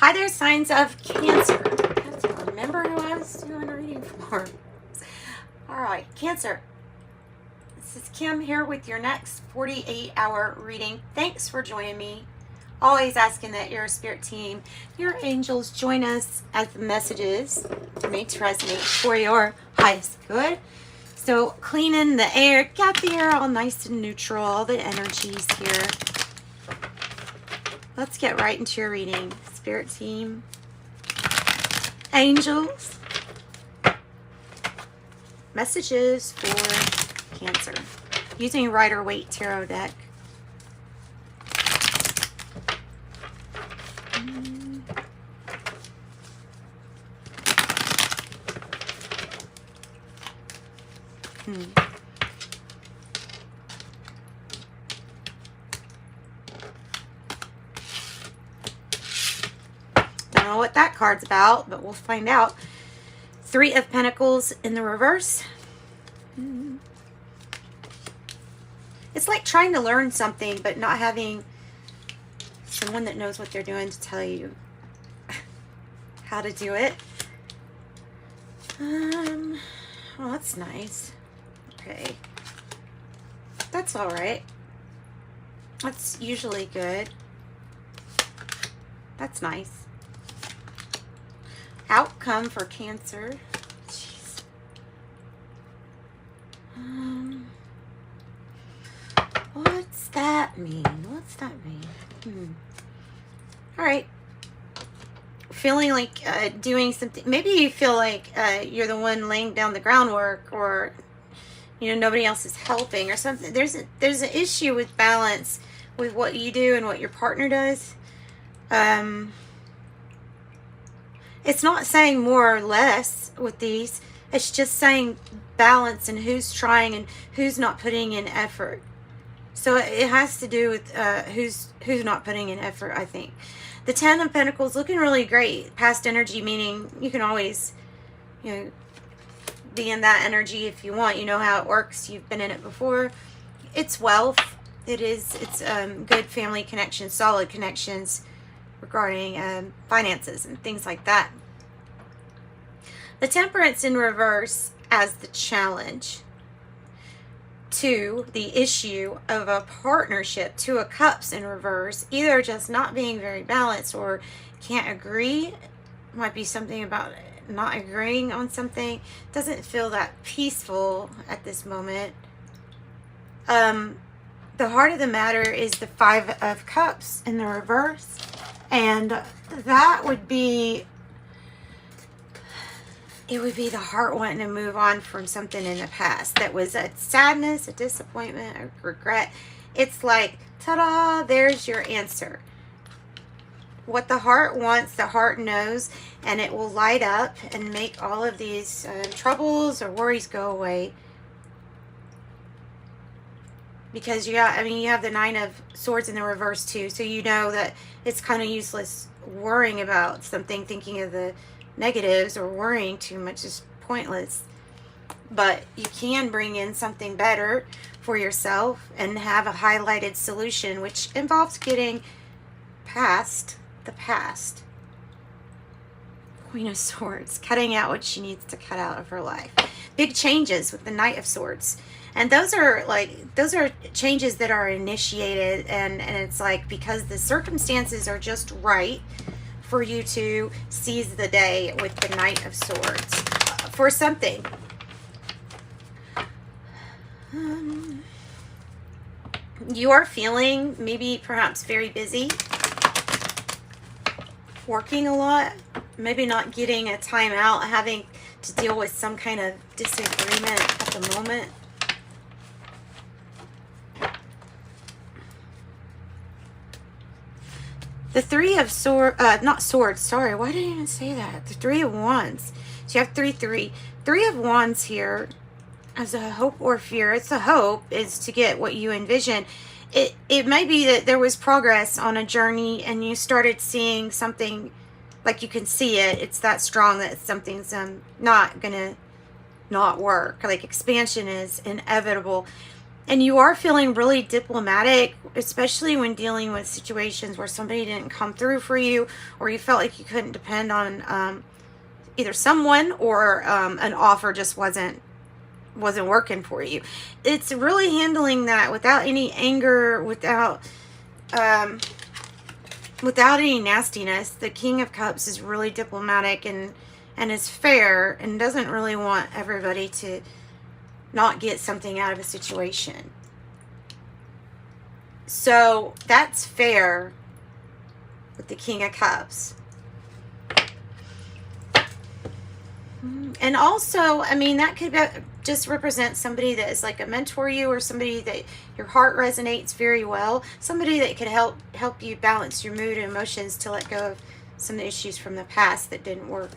Hi there, signs of Cancer. I have to remember who I was doing a reading for. All right, Cancer. This is Kim here with your next 48-hour reading. Thanks for joining me. Always asking that your spirit team, your angels, join us as the messages may resonate for your highest good. So cleaning the air, got the air all nice and neutral, all the energies here. Let's get right into your reading. Spirit team, angels, messages for Cancer. Using Rider-Waite Tarot deck. Don't know what that card's about, but we'll find out. Three of Pentacles in the reverse. It's like trying to learn something, but not having someone that knows what they're doing to tell you how to do it. Well, that's nice. Okay. That's all right. That's usually good. That's nice. Outcome for Cancer. Jeez. What's that mean? What's that mean? All right. Feeling like doing something. Maybe you feel like you're the one laying down the groundwork, or nobody else is helping or something. There's an issue with balance with what you do and what your partner does. It's not saying more or less with these. It's just saying balance and who's trying and who's not putting in effort. So it has to do with who's not putting in effort, I think. The Ten of Pentacles looking really great. Past energy, meaning you can always, be in that energy if you want. You know how it works. You've been in it before. It's wealth. It's good family connections, solid connections regarding finances and things like that. The Temperance in reverse as the challenge. Two, the issue of a partnership. Two of Cups in reverse. Either just not being very balanced or can't agree. Might be something about not agreeing on something. Doesn't feel that peaceful at this moment. The heart of the matter is the Five of Cups in the reverse. And that would be... It would be the heart wanting to move on from something in the past that was a sadness, a disappointment, a regret. It's like, ta-da, there's your answer. What the heart wants, the heart knows, and it will light up and make all of these troubles or worries go away. Because you have the Nine of Swords in the reverse too, so you know that it's kind of useless worrying about something, thinking of the negatives or worrying too much is pointless. But you can bring in something better for yourself and have a highlighted solution, which involves getting past the past. Queen of Swords, cutting out what she needs to cut out of her life. Big changes with the Knight of Swords. And those are changes that are initiated, and it's like because the circumstances are just right for you to seize the day with the Knight of Swords for something. You are feeling maybe perhaps very busy, working a lot, maybe not getting a time out, having to deal with some kind of disagreement at the moment. The Three of Swords, not Swords, sorry, why did I even say that? The Three of Wands. So you have Three of Wands here as a hope or fear. It's a hope is to get what you envision. It may be that there was progress on a journey and you started seeing something, like you can see it. It's that strong that something's not gonna not work. Like expansion is inevitable. And you are feeling really diplomatic, especially when dealing with situations where somebody didn't come through for you, or you felt like you couldn't depend on either someone, or an offer just wasn't working for you. It's really handling that without any anger, without any nastiness. The King of Cups is really diplomatic and is fair, and doesn't really want everybody to not get something out of a situation. So that's fair with the King of Cups. And also, I mean, that could just represent somebody that is like a mentor to you, or somebody that your heart resonates very well. Somebody that could help you balance your mood and emotions to let go of some issues from the past that didn't work.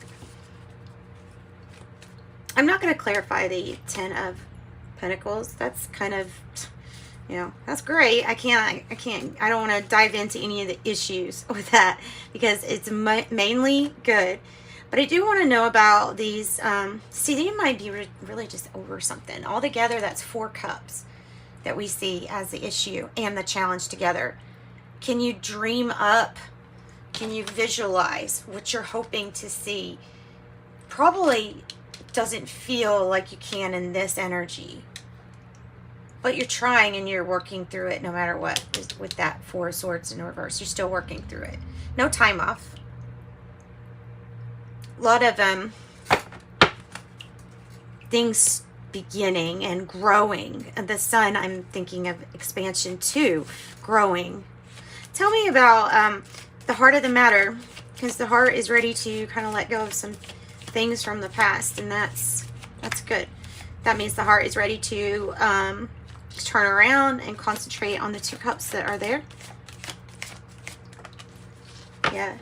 I'm not going to clarify the Ten of Pentacles. That's kind of, you know, that's great. I don't want to dive into any of the issues with that, because it's mainly good. But I do want to know about these. See, they might be really just over something. Altogether, that's 4 cups that we see as the issue and the challenge together. Can you dream up? Can you visualize what you're hoping to see? Probably doesn't feel like you can in this energy. But you're trying, and you're working through it no matter what. With that 4 of Swords in reverse, you're still working through it. No time off. A lot of things beginning and growing. And the Sun, I'm thinking of expansion too, growing. Tell me about the heart of the matter, because the heart is ready to kind of let go of some things from the past, and that's good. That means the heart is ready to turn around and concentrate on the 2 cups that are there. Yeah.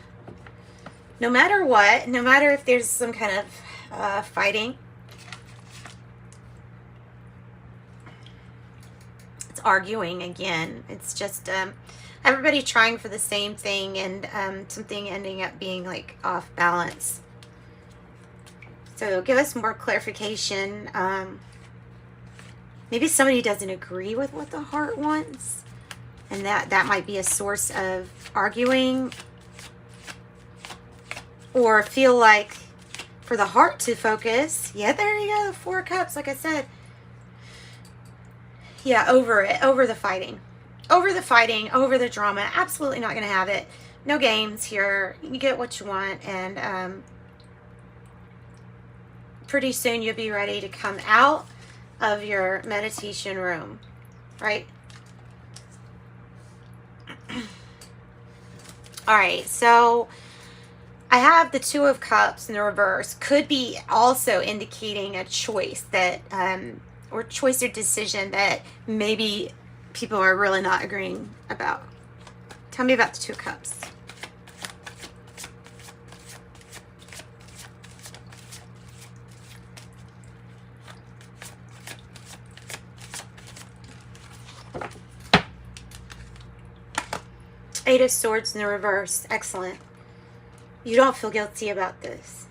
No matter what, no matter if there's some kind of fighting, it's arguing again. It's just everybody trying for the same thing, and something ending up being like off balance. So give us more clarification. Maybe somebody doesn't agree with what the heart wants, and that might be a source of arguing. Or feel like for the heart to focus. Yeah, there you go. 4 cups, like I said. Yeah, over it. Over the fighting. Over the fighting. Over the drama. Absolutely not going to have it. No games here. You get what you want. And pretty soon you'll be ready to come out of your meditation room. Right? All right, so I have the 2 of Cups in the reverse. Could be also indicating a choice that, or choice or decision that maybe people are really not agreeing about. Tell me about the 2 of Cups. Eight of Swords in the reverse. Excellent. You don't feel guilty about this.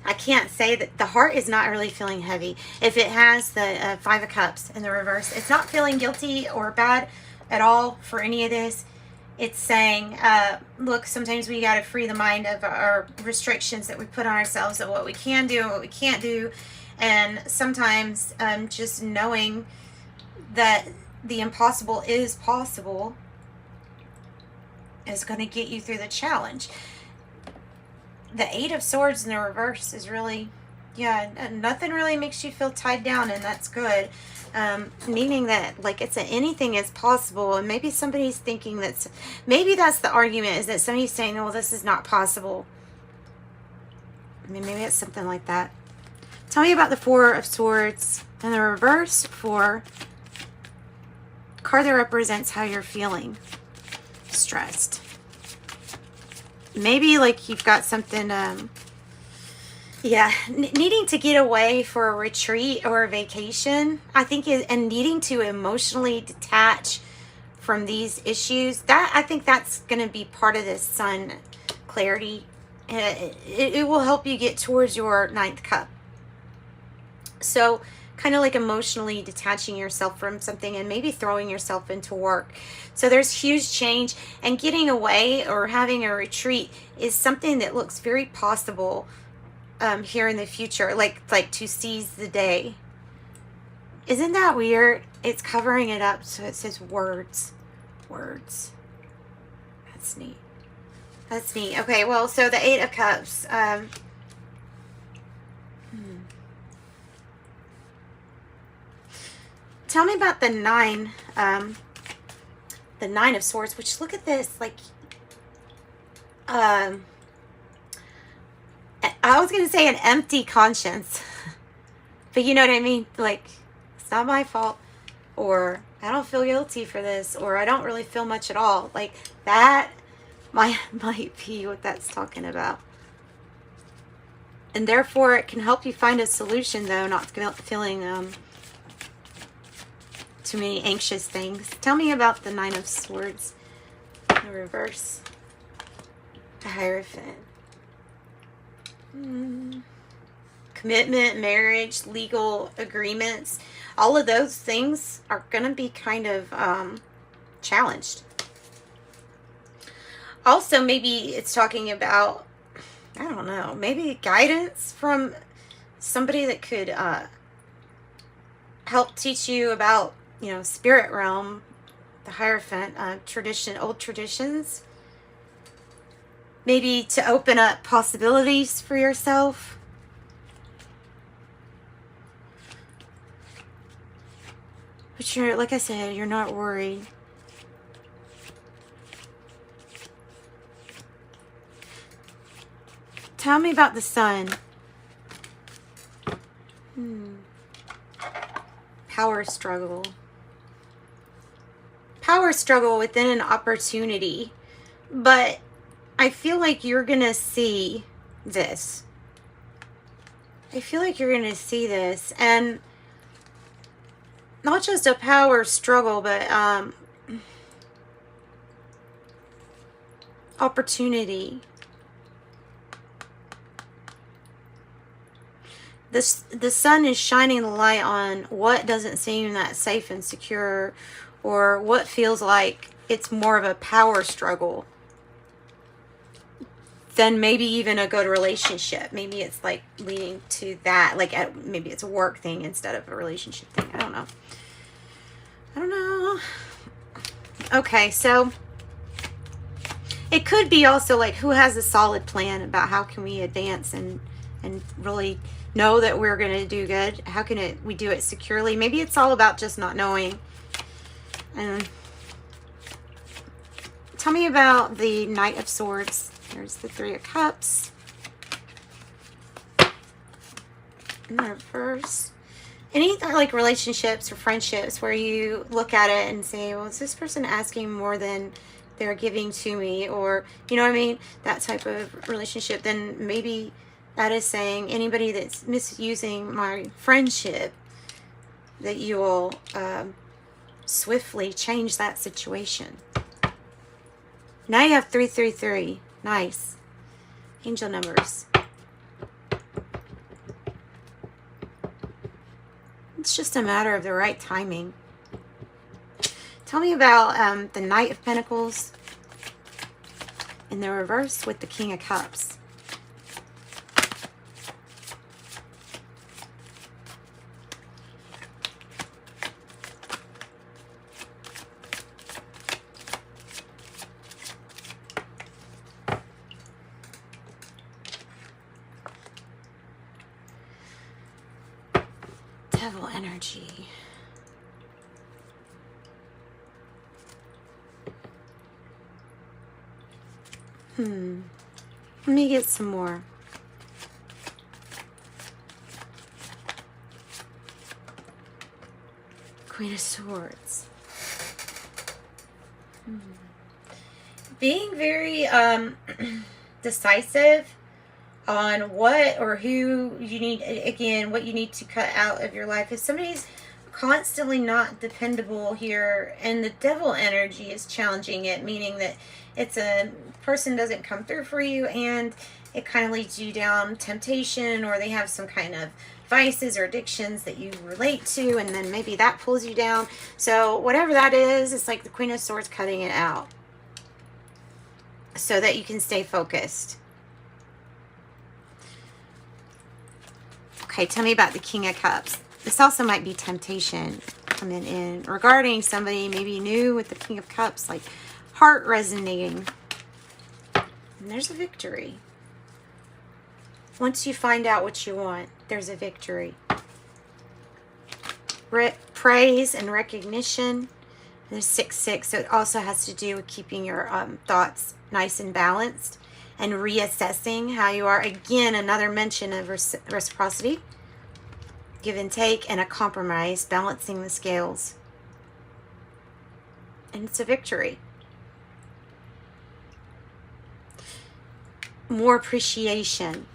I can't say that the heart is not really feeling heavy. If it has the 5 of Cups in the reverse, it's not feeling guilty or bad at all for any of this. It's saying, look, sometimes we got to free the mind of our restrictions that we put on ourselves, of what we can do and what we can't do. And sometimes just knowing that the impossible is possible is going to get you through the challenge. The 8 of Swords in the reverse is really, yeah, nothing really makes you feel tied down, and that's good. Meaning that, like, anything is possible, and maybe somebody's thinking maybe that's the argument, is that somebody's saying, well, this is not possible. I mean, maybe it's something like that. Tell me about the 4 of Swords in the reverse for card that represents how you're feeling. Stressed. Maybe like you've got something, needing to get away for a retreat or a vacation, I think, and needing to emotionally detach from these issues. I think that's going to be part of this Sun clarity. It will help you get towards your 9th cup. So kind of like emotionally detaching yourself from something and maybe throwing yourself into work. So there's huge change, and getting away or having a retreat is something that looks very possible here in the future, like to seize the day. Isn't that weird? It's covering it up, so it says words. Words. That's neat. That's neat. Okay, well, so the Eight of Cups. Tell me about the Nine of Swords, which, look at this, like, I was going to say an empty conscience, but you know what I mean? Like, it's not my fault, or I don't feel guilty for this, or I don't really feel much at all. Like, that might be what that's talking about. And therefore, it can help you find a solution, though, not feeling too many anxious things. Tell me about the Nine of Swords, the reverse, the Hierophant. Commitment, marriage, legal agreements, all of those things are going to be kind of challenged. Also, maybe it's talking about, I don't know, maybe guidance from somebody that could help teach you about, you know, spirit realm, the Hierophant, old traditions. Maybe to open up possibilities for yourself. But you're, like I said, you're not worried. Tell me about the Sun. Power struggle. Power struggle within an opportunity. But I feel like you're going to see this. I feel like you're going to see this. And not just a power struggle, but opportunity. The sun is shining the light on what doesn't seem that safe and secure, or what feels like it's more of a power struggle than maybe even a good relationship. Maybe it's like leading to that, like maybe it's a work thing instead of a relationship thing. I don't know. Okay, so it could be also like, who has a solid plan about how can we advance and really know that we're going to do good? How can we do it securely? Maybe it's all about just not knowing. And tell me about the Knight of Swords. There's the Three of Cups. In the reverse. Any like relationships or friendships where you look at it and say, well, is this person asking more than they're giving to me? Or, you know what I mean? That type of relationship. Then maybe that is saying anybody that's misusing my friendship, that you will swiftly change that situation. Now you have 333. Nice. Angel numbers. It's just a matter of the right timing. Tell me about the Knight of Pentacles in the reverse with the King of Cups. Devil energy. Let me get some more. Queen of Swords. Being very decisive on what or who you need, again, what you need to cut out of your life. If somebody's constantly not dependable here, and the devil energy is challenging it, meaning that it's a person doesn't come through for you, and it kind of leads you down temptation, or they have some kind of vices or addictions that you relate to, and then maybe that pulls you down. So whatever that is, it's like the Queen of Swords cutting it out so that you can stay focused. Okay, tell me about the King of Cups. This also might be temptation coming in regarding somebody maybe new with the King of Cups, like heart resonating. And there's a victory. Once you find out what you want, there's a victory. Praise and recognition. There's 6-6, so it also has to do with keeping your thoughts nice and balanced and reassessing how you are. Again, another mention of reciprocity, give and take, and a compromise, balancing the scales. And it's a victory. More appreciation.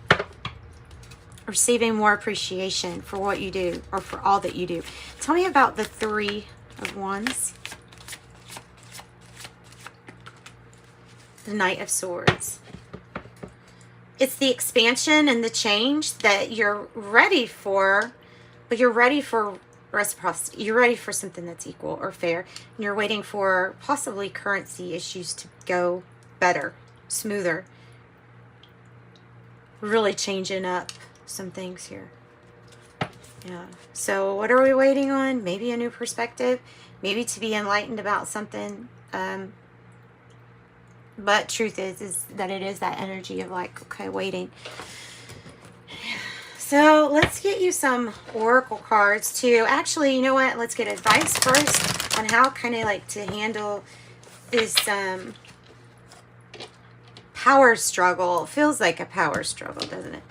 Receiving more appreciation for what you do, or for all that you do. Tell me about the 3 of Wands. The Knight of Swords. It's the expansion and the change that you're ready for, but you're ready for reciprocity. You're ready for something that's equal or fair. And you're waiting for possibly currency issues to go better, smoother. Really changing up some things here. Yeah. So what are we waiting on? Maybe a new perspective. Maybe to be enlightened about something. But truth is that it is that energy of like, okay, waiting. So let's get you some oracle cards too. Actually, you know what? Let's get advice first on how kind of like to handle this power struggle. It feels like a power struggle, doesn't it?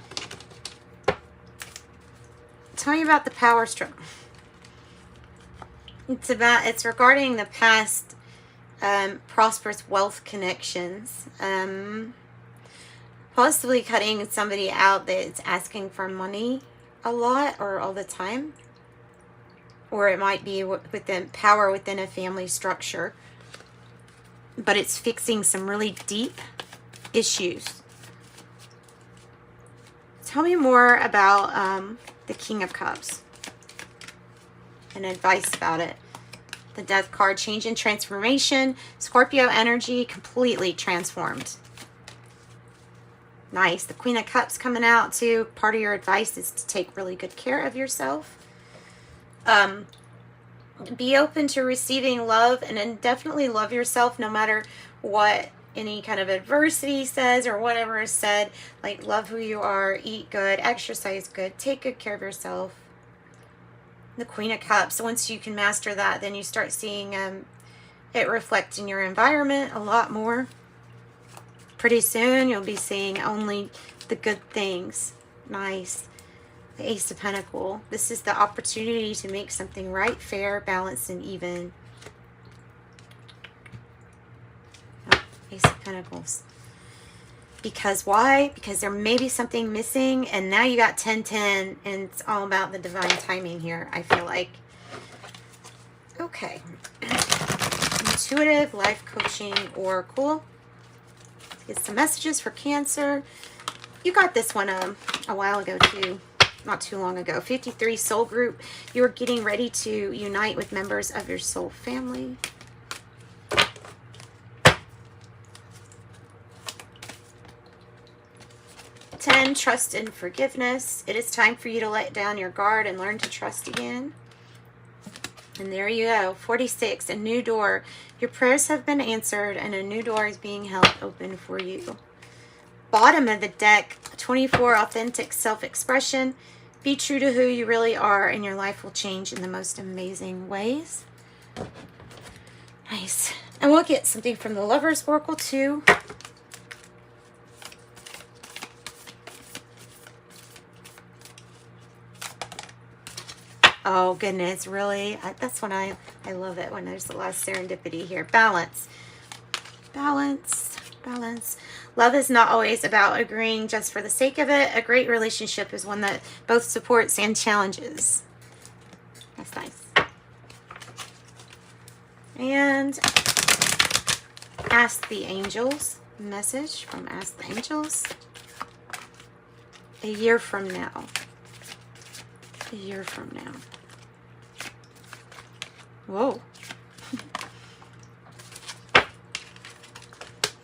Tell me about the power struggle. It's regarding the past prosperous wealth connections. Possibly cutting somebody out that's asking for money a lot or all the time. Or it might be within power within a family structure. But it's fixing some really deep issues. Tell me more about the King of Cups and advice about it. The Death card, change and transformation. Scorpio energy completely transformed. Nice. The Queen of Cups coming out too. Part of your advice is to take really good care of yourself. Be open to receiving love, and then definitely love yourself no matter what any kind of adversity says or whatever is said. Like, love who you are, eat good, exercise good, take good care of yourself. The Queen of Cups, once you can master that, then you start seeing it reflect in your environment a lot more. Pretty soon you'll be seeing only the good things. Nice. The Ace of Pentacles. This is the opportunity to make something right, fair, balanced, and even. Ace of Pentacles. Because why? Because there may be something missing, and now you got 10-10, and it's all about the divine timing here, I feel like. Okay. Intuitive Life Coaching Oracle. Let's get some messages for Cancer. You got this one a while ago too. Not too long ago. 53 Soul Group. You're getting ready to unite with members of your soul family. 10, trust and forgiveness. It is time for you to let down your guard and learn to trust again. And there you go. 46, a new door. Your prayers have been answered and a new door is being held open for you. Bottom of the deck, 24, authentic self-expression. Be true to who you really are and your life will change in the most amazing ways. Nice. And we'll get something from the Lover's Oracle too. Oh, goodness, really? That's when I love it, when there's a lot of serendipity here. Balance. Balance. Balance. Love is not always about agreeing just for the sake of it. A great relationship is one that both supports and challenges. That's nice. And Ask the Angels. Message from Ask the Angels. A year from now. A year from now. Whoa.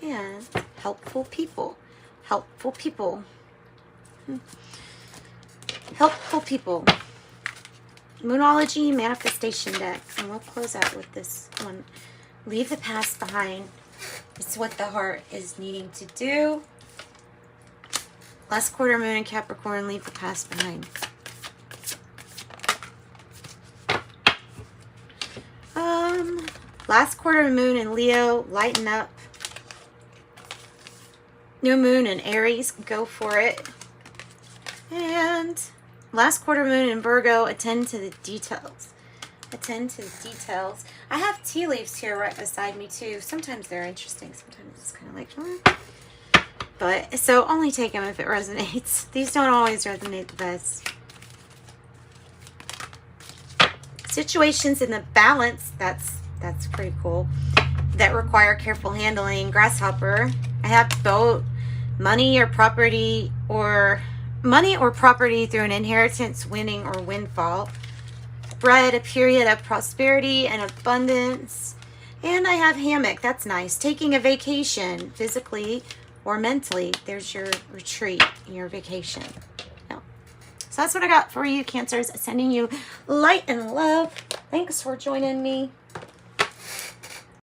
And helpful people. Helpful people. Helpful people. Moonology Manifestation deck. And we'll close out with this one. Leave the past behind. It's what the heart is needing to do. Last quarter moon in Capricorn. Leave the past behind. Last quarter moon in Leo. Lighten up. New moon in Aries. Go for it. And last quarter moon in Virgo. Attend to the details. Attend to the details. I have tea leaves here right beside me too. Sometimes they're interesting. Sometimes it's kind of like, But, so only take them if it resonates. These don't always resonate the best. Situations in the balance. That's pretty cool. That require careful handling. Grasshopper. I have boat, money or property through an inheritance, winning or windfall. Bread, a period of prosperity and abundance. And I have hammock. That's nice. Taking a vacation, physically or mentally. There's your retreat, your vacation. Yeah. So that's what I got for you, Cancers. Sending you light and love. Thanks for joining me.